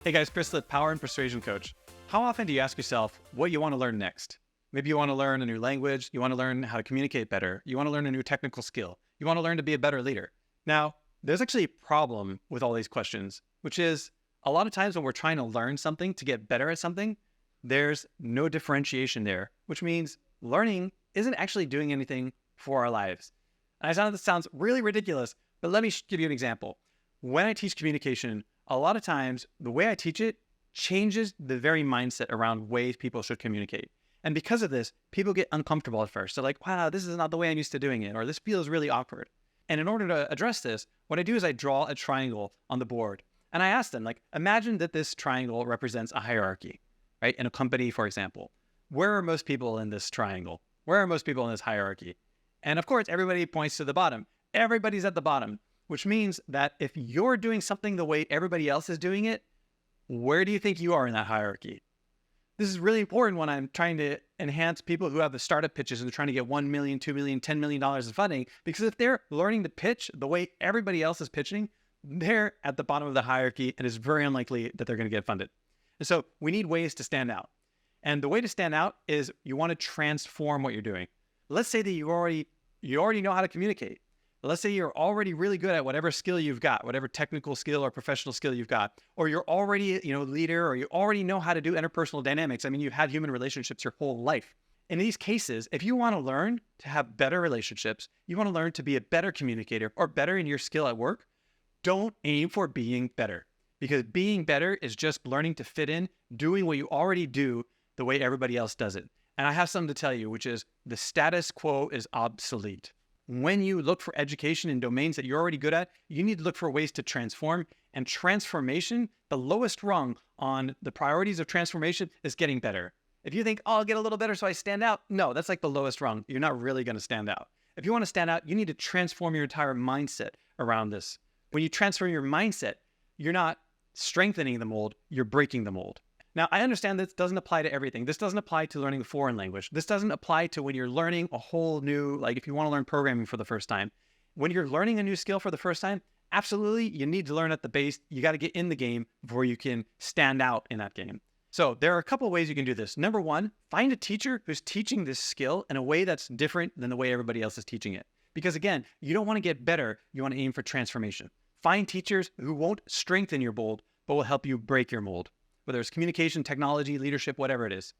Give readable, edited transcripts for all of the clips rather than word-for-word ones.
Hey guys, Chris Lipp, Power and Persuasion Coach. How often do you ask yourself what you want to learn next? Maybe you want to learn a new language, you want to learn how to communicate better, you want to learn a new technical skill, you want to learn to be a better leader. Now, there's actually a problem with all these questions, which is a lot of times when we're trying to learn something to get better at something, there's no differentiation there, which means learning isn't actually doing anything for our lives. And I know this sounds really ridiculous, but let me give you an example. When I teach communication, a lot of times the way I teach it changes the very mindset around ways people should communicate. And because of this, people get uncomfortable at first. They're like, wow, this is not the way I'm used to doing it, or this feels really awkward. And in order to address this, what I do is I draw a triangle on the board. And I ask them, like, imagine that this triangle represents a hierarchy, right? In a company, for example. Where are most people in this triangle? Where are most people in this hierarchy? And of course, everybody points to the bottom. Everybody's at the bottom, which means that if you're doing something the way everybody else is doing it, where do you think you are in that hierarchy? This is really important when I'm trying to enhance people who have the startup pitches and they're trying to get $1 million, $2 million, $10 million in funding, because if they're learning the pitch the way everybody else is pitching, they're at the bottom of the hierarchy and it's very unlikely that they're going to get funded. And so we need ways to stand out. And the way to stand out is you want to transform what you're doing. Let's say that you already know how to communicate. Let's say you're already really good at whatever skill you've got, whatever technical skill or professional skill you've got, or you're already, leader, or you already know how to do interpersonal dynamics. I mean, you've had human relationships your whole life. In these cases, if you want to learn to have better relationships, you want to learn to be a better communicator or better in your skill at work, don't aim for being better, because being better is just learning to fit in, doing what you already do the way everybody else does it. And I have something to tell you, which is the status quo is obsolete. When you look for education in domains that you're already good at, you need to look for ways to transform. And transformation, the lowest rung on the priorities of transformation, is getting better. If you think, oh, I'll get a little better so I stand out, no, that's like the lowest rung. You're not really going to stand out. If you want to stand out, you need to transform your entire mindset around this. When you transform your mindset, you're not strengthening the mold, you're breaking the mold. Now, I understand this doesn't apply to everything. This doesn't apply to learning a foreign language. This doesn't apply to when you're learning a whole new, like if you want to learn programming for the first time. When you're learning a new skill for the first time, absolutely, you need to learn at the base. You got to get in the game before you can stand out in that game. So there are a couple of ways you can do this. Number one, find a teacher who's teaching this skill in a way that's different than the way everybody else is teaching it. Because again, you don't want to get better. You want to aim for transformation. Find teachers who won't strengthen your mold, but will help you break your mold, whether it's communication, technology, leadership, whatever it is.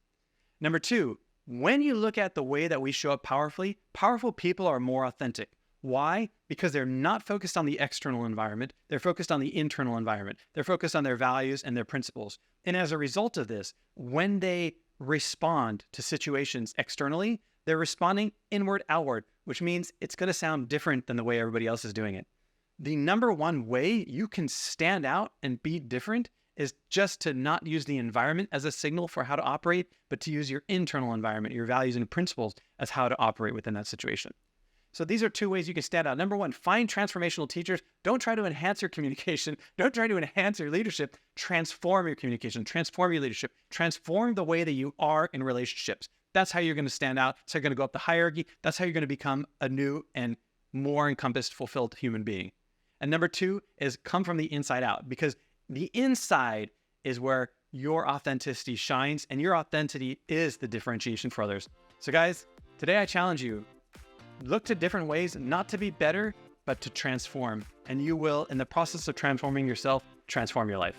Number two, when you look at the way that we show up powerfully, powerful people are more authentic. Why? Because they're not focused on the external environment. They're focused on the internal environment. They're focused on their values and their principles. And as a result of this, when they respond to situations externally, they're responding inward outward, which means it's going to sound different than the way everybody else is doing it. The number one way you can stand out and be different is just to not use the environment as a signal for how to operate, but to use your internal environment, your values and principles as how to operate within that situation. So these are two ways you can stand out. Number one, find transformational teachers. Don't try to enhance your communication. Don't try to enhance your leadership. Transform your communication, transform your leadership, transform the way that you are in relationships. That's how you're going to stand out. So you're going to go up the hierarchy. That's how you're going to become a new and more encompassed, fulfilled human being. And number two is come from the inside out, because the inside is where your authenticity shines, and your authenticity is the differentiation for others. So guys, today I challenge you, look to different ways, not to be better, but to transform. And you will, in the process of transforming yourself, transform your life.